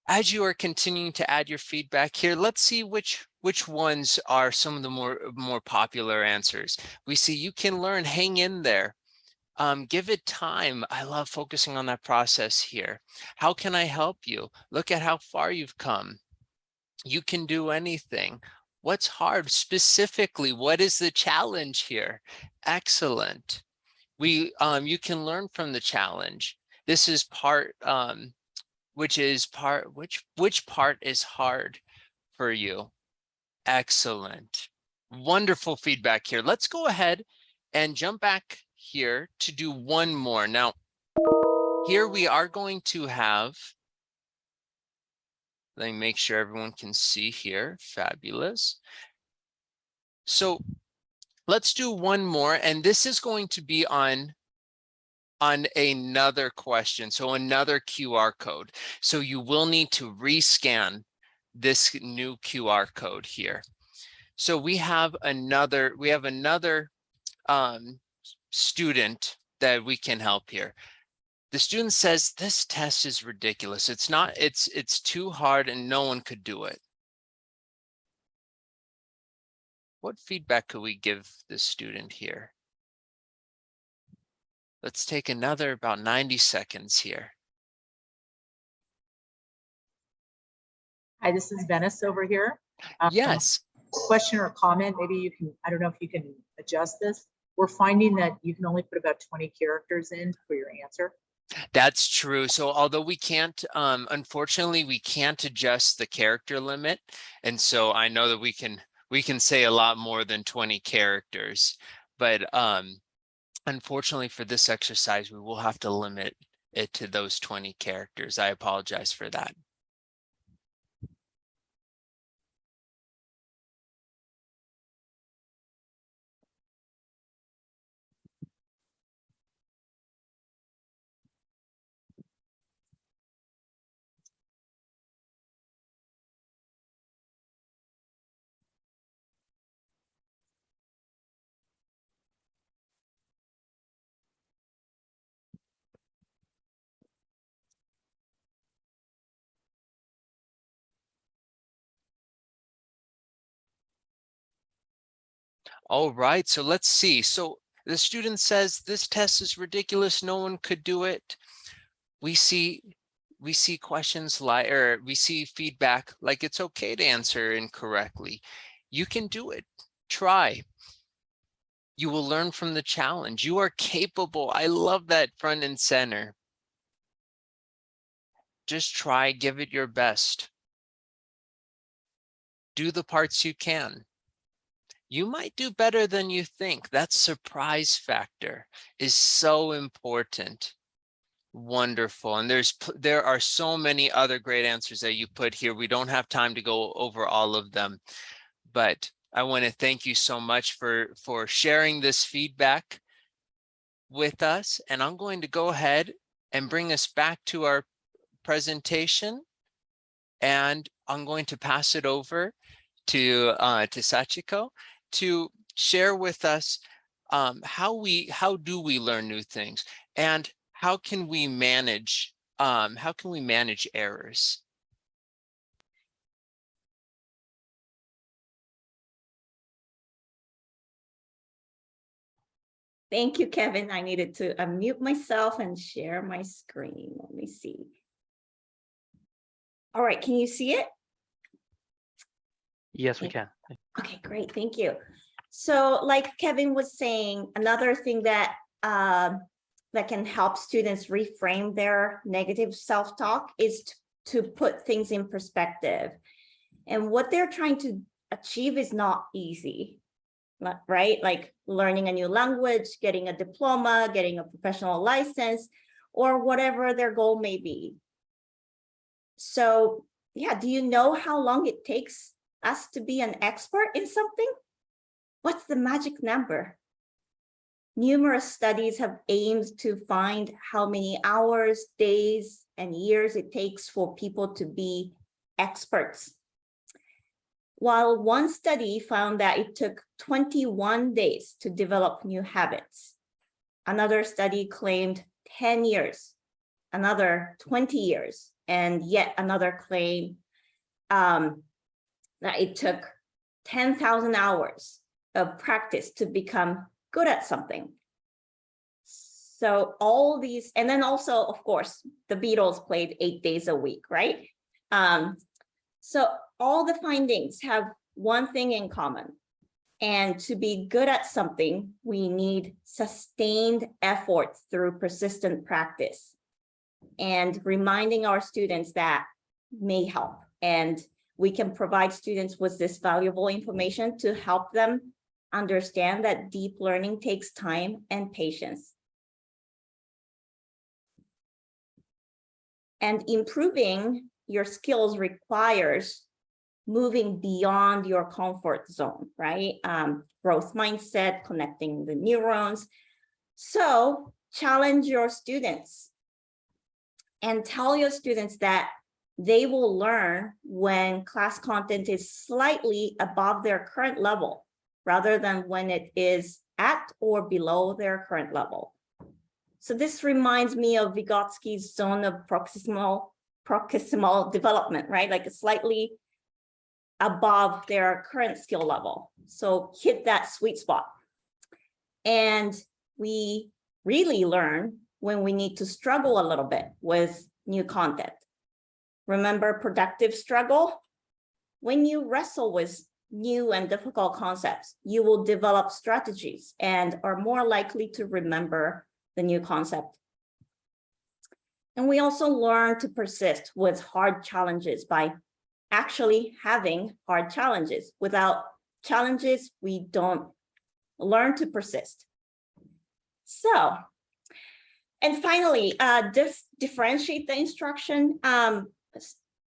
As you are continuing to add your feedback here, let's see which ones are some of the more popular answers. We see you can learn, hang in there. Give it time. I love focusing on that process here. How can I help you? Look at how far you've come. You can do anything. What's hard? Specifically, what is the challenge here? Excellent. You can learn from the challenge. This is part, which part is hard for you? Excellent. Wonderful feedback here. Let's go ahead and jump back here to do one more. Now, here we are going to have, let me make sure everyone can see here. Fabulous. So let's do one more, and this is going to be on another question, so another QR code. So you will need to rescan this new QR code here. So we have another student that we can help here. The student says, this test is ridiculous. It's too hard and no one could do it. What feedback could we give the student here? Let's take another about 90 seconds here. Hi, this is Venice over here. Yes. Question or comment, maybe you can, I don't know if you can adjust this. We're finding that you can only put about 20 characters in for your answer. That's true. So although we can't, unfortunately, we can't adjust the character limit. And so I know that we can say a lot more than 20 characters, but unfortunately for this exercise, we will have to limit it to those 20 characters. I apologize for that. All right, so let's see. So the student says this test is ridiculous. No one could do it. We see questions we see feedback like it's okay to answer incorrectly. You can do it. Try. You will learn from the challenge. You are capable. I love that front and center. Just try, give it your best. Do the parts you can. You might do better than you think. That surprise factor is so important. Wonderful. And there are so many other great answers that you put here. We don't have time to go over all of them, but I want to thank you so much for sharing this feedback with us. And I'm going to go ahead and bring us back to our presentation. And I'm going to pass it over to Sachiko to share with us how do we learn new things, and how can we manage errors? Thank you, Kevin. I needed to unmute myself and share my screen. Let me see. All right, can you see it? Yes, we can. Okay, great, thank you. So like Kevin was saying, another thing that that can help students reframe their negative self-talk is to put things in perspective. And what they're trying to achieve is not easy, right? Like learning a new language, getting a diploma, getting a professional license, or whatever their goal may be. So yeah, do you know how long it takes us to be an expert in something? What's the magic number? Numerous studies have aimed to find how many hours, days, and years it takes for people to be experts. While one study found that it took 21 days to develop new habits, another study claimed 10 years, another 20 years, and yet another claim that it took 10,000 hours of practice to become good at something. So all these, and then also, of course, the Beatles played 8 days a week, right? So all the findings have one thing in common. And to be good at something, we need sustained effort through persistent practice. And reminding our students that may help. And we can provide students with this valuable information to help them understand that deep learning takes time and patience. And improving your skills requires moving beyond your comfort zone, right? Growth mindset, connecting the neurons. So challenge your students and tell your students that they will learn when class content is slightly above their current level, rather than when it is at or below their current level. So this reminds me of Vygotsky's zone of proximal development, right? Like slightly above their current skill level. So hit that sweet spot. And we really learn when we need to struggle a little bit with new content. Remember productive struggle? When you wrestle with new and difficult concepts, you will develop strategies and are more likely to remember the new concept. And we also learn to persist with hard challenges by actually having hard challenges. Without challenges, we don't learn to persist. So, and finally, differentiate the instruction.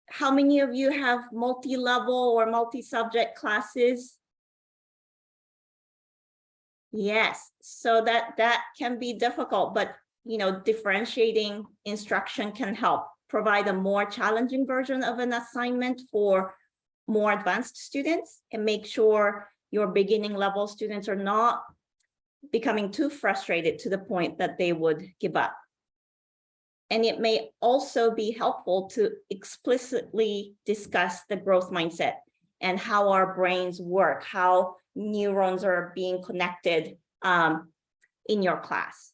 How many of you have multi-level or multi-subject classes? Yes, so that can be difficult, but differentiating instruction can help provide a more challenging version of an assignment for more advanced students, and make sure your beginning level students are not becoming too frustrated to the point that they would give up. And it may also be helpful to explicitly discuss the growth mindset and how our brains work, how neurons are being connected in your class.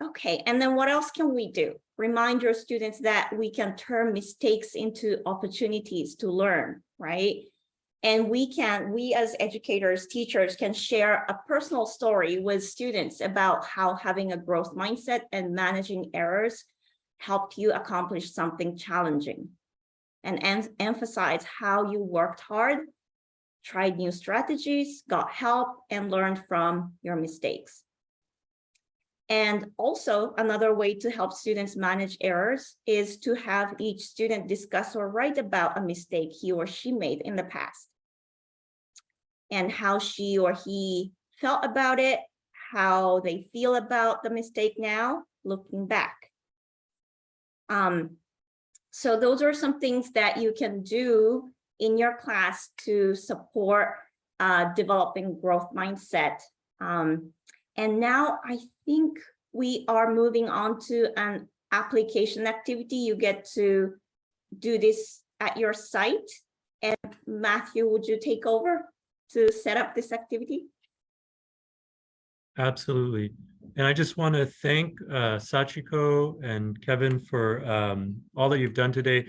Okay, and then what else can we do? Remind your students that we can turn mistakes into opportunities to learn, right? And we as educators, teachers can share a personal story with students about how having a growth mindset and managing errors helped you accomplish something challenging, and emphasize how you worked hard, tried new strategies, got help, and learned from your mistakes. And also another way to help students manage errors is to have each student discuss or write about a mistake he or she made in the past, and how she or he felt about it, how they feel about the mistake now, looking back. So those are some things that you can do in your class to support developing growth mindset. And now I think we are moving on to an application activity. You get to do this at your site. And Matthew, would you take over to set up this activity? Absolutely. And I just want to thank Sachiko and Kevin for all that you've done today.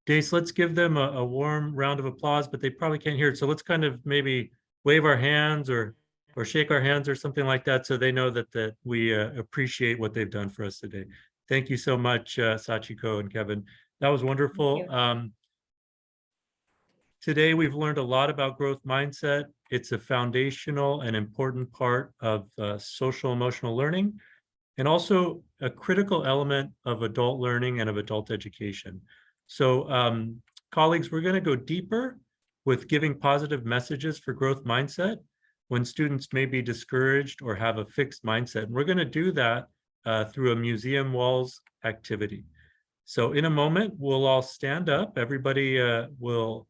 Dace, let's give them a warm round of applause, but they probably can't hear it. So let's kind of maybe wave our hands or shake our hands or something like that, so they know that we appreciate what they've done for us today. Thank you so much, Sachiko and Kevin. That was wonderful. Today, we've learned a lot about growth mindset. It's a foundational and important part of social emotional learning, and also a critical element of adult learning and of adult education. So colleagues, we're going to go deeper with giving positive messages for growth mindset when students may be discouraged or have a fixed mindset. And we're going to do that through a museum walls activity. So in a moment, we'll all stand up. Everybody will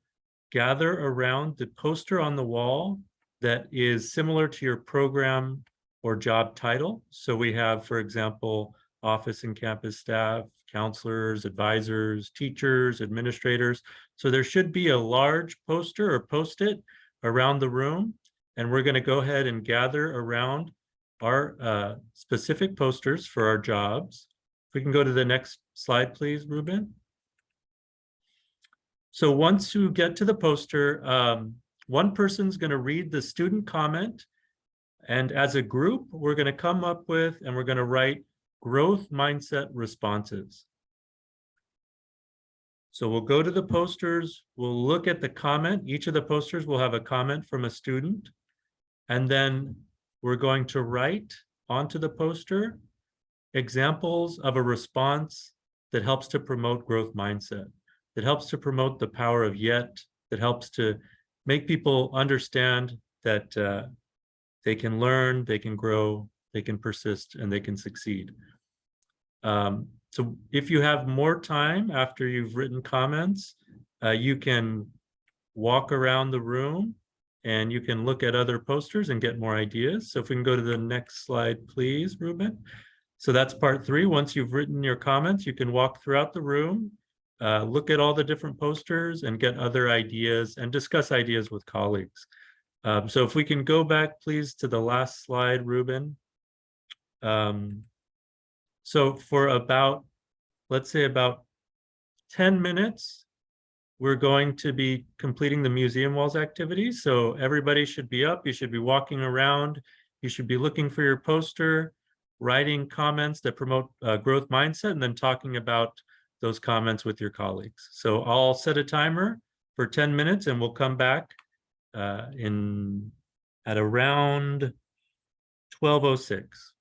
gather around the poster on the wall that is similar to your program or job title. So we have, for example, office and campus staff, counselors, advisors, teachers, administrators. So there should be a large poster or post-it around the room. And we're going to go ahead and gather around our specific posters for our jobs. If we can go to the next slide, please, Ruben. So once you get to the poster, one person's going to read the student comment. And as a group, we're going to come up with and we're going to write growth mindset responses. So we'll go to the posters. We'll look at the comment. Each of the posters will have a comment from a student. And then we're going to write onto the poster examples of a response that helps to promote growth mindset, that helps to promote the power of yet, that helps to make people understand that they can learn, they can grow, they can persist, and they can succeed. So if you have more time after you've written comments, you can walk around the room and you can look at other posters and get more ideas. So if we can go to the next slide, please, Ruben. So that's part 3. Once you've written your comments, you can walk throughout the room, look at all the different posters and get other ideas and discuss ideas with colleagues. So if we can go back, please, to the last slide, Ruben. So for about, let's say about 10 minutes, we're going to be completing the museum walls activity. So everybody should be up, you should be walking around, you should be looking for your poster, writing comments that promote growth mindset, and then talking about those comments with your colleagues. So I'll set a timer for 10 minutes and we'll come back at around 12:06.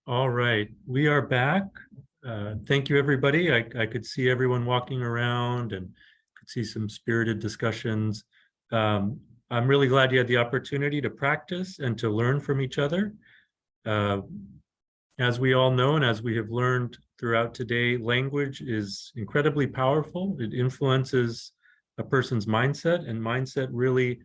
All right, we are back. Thank you, everybody. I could see everyone walking around and could see some spirited discussions. I'm really glad you had the opportunity to practice and to learn from each other. As we all know, and as we have learned throughout today, language is incredibly powerful. It influences a person's mindset, and mindset really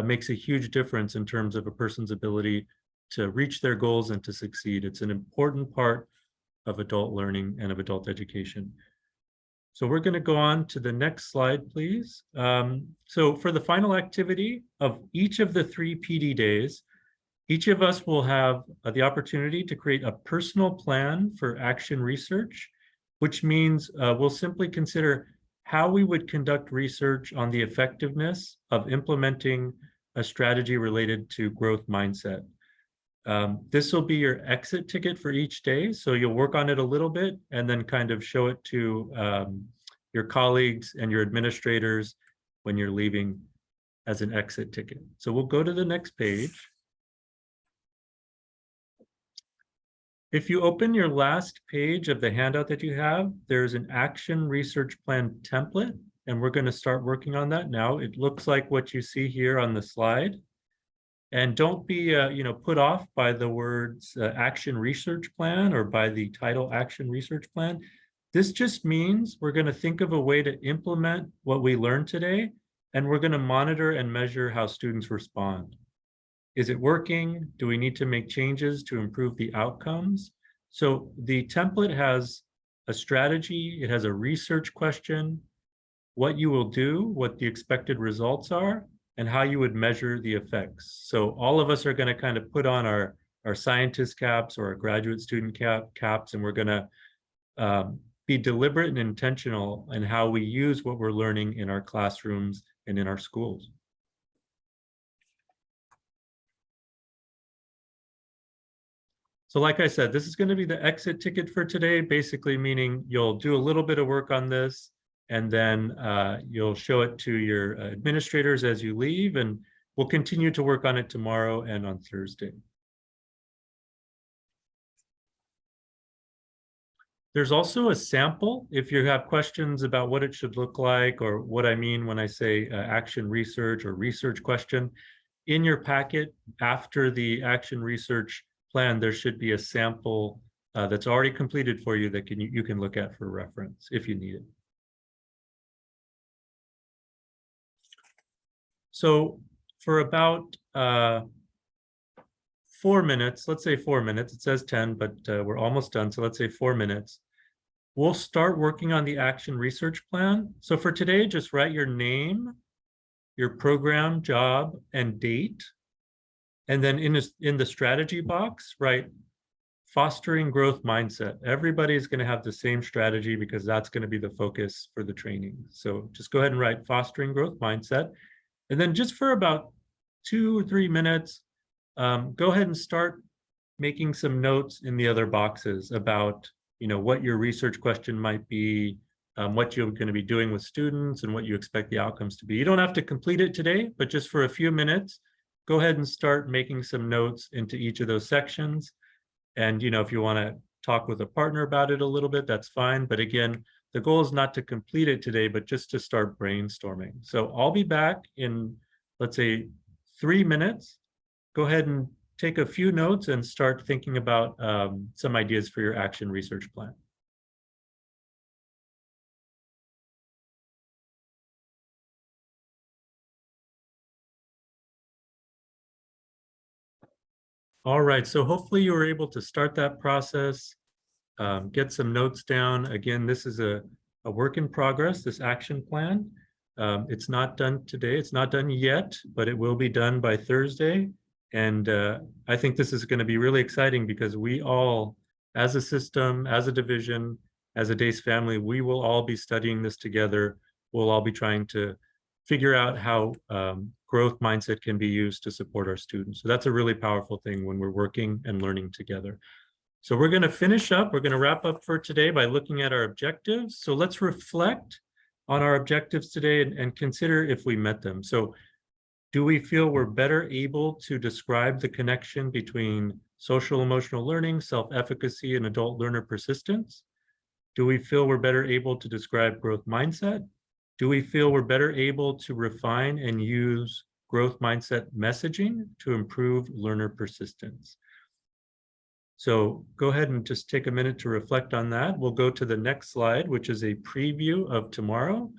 makes a huge difference in terms of a person's ability to reach their goals and to succeed. It's an important part of adult learning and of adult education. So we're going to go on to the next slide, please. So for the final activity of each of the 3 PD days, each of us will have the opportunity to create a personal plan for action research, which means we'll simply consider how we would conduct research on the effectiveness of implementing a strategy related to growth mindset. This will be your exit ticket for each day. So you'll work on it a little bit and then kind of show it to your colleagues and your administrators when you're leaving as an exit ticket. So we'll go to the next page. If you open your last page of the handout that you have, there's an action research plan template, and we're going to start working on that now. It looks like what you see here on the slide. And don't be put off by the words action research plan or by the title action research plan. This just means we're going to think of a way to implement what we learned today, and we're going to monitor and measure how students respond. Is it working? Do we need to make changes to improve the outcomes? So the template has a strategy, it has a research question, what you will do, what the expected results are, and how you would measure the effects. So all of us are going to kind of put on our scientist caps or our graduate student caps, and we're going to be deliberate and intentional in how we use what we're learning in our classrooms and in our schools. So like I said, this is going to be the exit ticket for today, basically meaning you'll do a little bit of work on this, and then you'll show it to your administrators as you leave, and we'll continue to work on it tomorrow and on Thursday. There's also a sample if you have questions about what it should look like or what I mean when I say action research or research question. In your packet after the action research plan, there should be a sample that's already completed for you that you can look at for reference if you need it. So for about 4 minutes, let's say 4 minutes, it says 10, but we're almost done. So let's say 4 minutes. We'll start working on the action research plan. So for today, just write your name, your program, job, and date. And then in the strategy box, write fostering growth mindset. Everybody's going to have the same strategy because that's going to be the focus for the training. So just go ahead and write fostering growth mindset. And then just for about 2 or 3 minutes, go ahead and start making some notes in the other boxes about what your research question might be, what you're going to be doing with students, and what you expect the outcomes to be. You don't have to complete it today, but just for a few minutes, go ahead and start making some notes into each of those sections. And if you want to talk with a partner about it a little bit, that's fine. But again, the goal is not to complete it today, but just to start brainstorming. So I'll be back in, let's say, 3 minutes. Go ahead and take a few notes and start thinking about some ideas for your action research plan. All right, so hopefully you were able to start that process, get some notes down. Again, this is a work in progress, this action plan. It's not done today, it's not done yet, but it will be done by Thursday. And I think this is going to be really exciting because we all, as a system, as a division, as a DACE family, we will all be studying this together. We'll all be trying to figure out how growth mindset can be used to support our students. So that's a really powerful thing when we're working and learning together. So we're going to finish up. We're going to wrap up for today by looking at our objectives. So let's reflect on our objectives today and consider if we met them. So do we feel we're better able to describe the connection between social emotional learning, self-efficacy, and adult learner persistence? Do we feel we're better able to describe growth mindset? Do we feel we're better able to refine and use growth mindset messaging to improve learner persistence? So go ahead and just take a minute to reflect on that. We'll go to the next slide, which is a preview of tomorrow.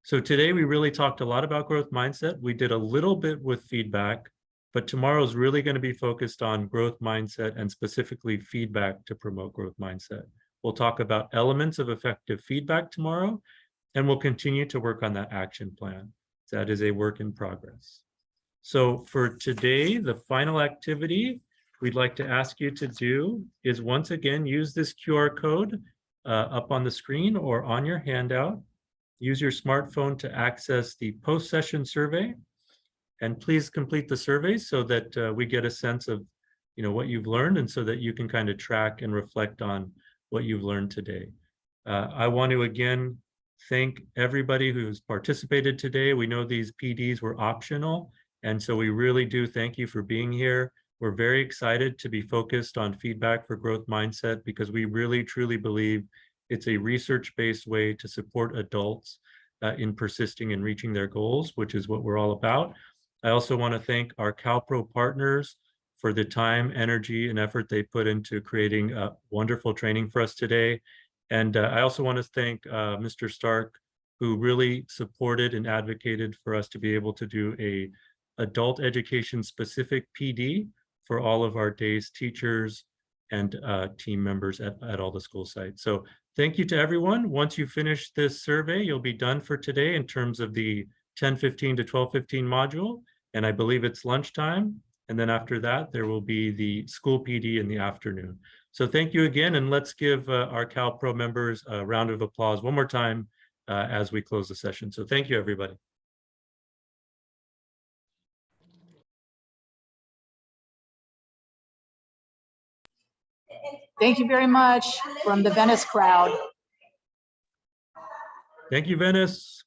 So today we really talked a lot about growth mindset. We did a little bit with feedback, but tomorrow is really going to be focused on growth mindset and specifically feedback to promote growth mindset. We'll talk about elements of effective feedback tomorrow, and we'll continue to work on that action plan. That is a work in progress. So for today, the final activity we'd like to ask you to do is once again, use this QR code up on the screen or on your handout. Use your smartphone to access the post-session survey. And please complete the survey so that we get a sense of what you've learned, and so that you can kind of track and reflect on what you've learned today. I want to again thank everybody who's participated today. We know these PDs were optional, and so we really do thank you for being here. We're very excited to be focused on feedback for growth mindset, because we really truly believe it's a research-based way to support adults in persisting and reaching their goals, which is what we're all about. I also want to thank our CalPro partners for the time, energy, and effort they put into creating a wonderful training for us today. And I also want to thank Mr. Stark, who really supported and advocated for us to be able to do a adult education specific PD for all of our DAYS teachers and team members at all the school sites. So thank you to everyone. Once you finish this survey, you'll be done for today in terms of the 10:15 to 12:15 module. And I believe it's lunchtime. And then after that, there will be the school PD in the afternoon. So thank you again, and let's give our CalPro members a round of applause one more time as we close the session. So thank you, everybody. Thank you very much from the Venice crowd. Thank you, Venice.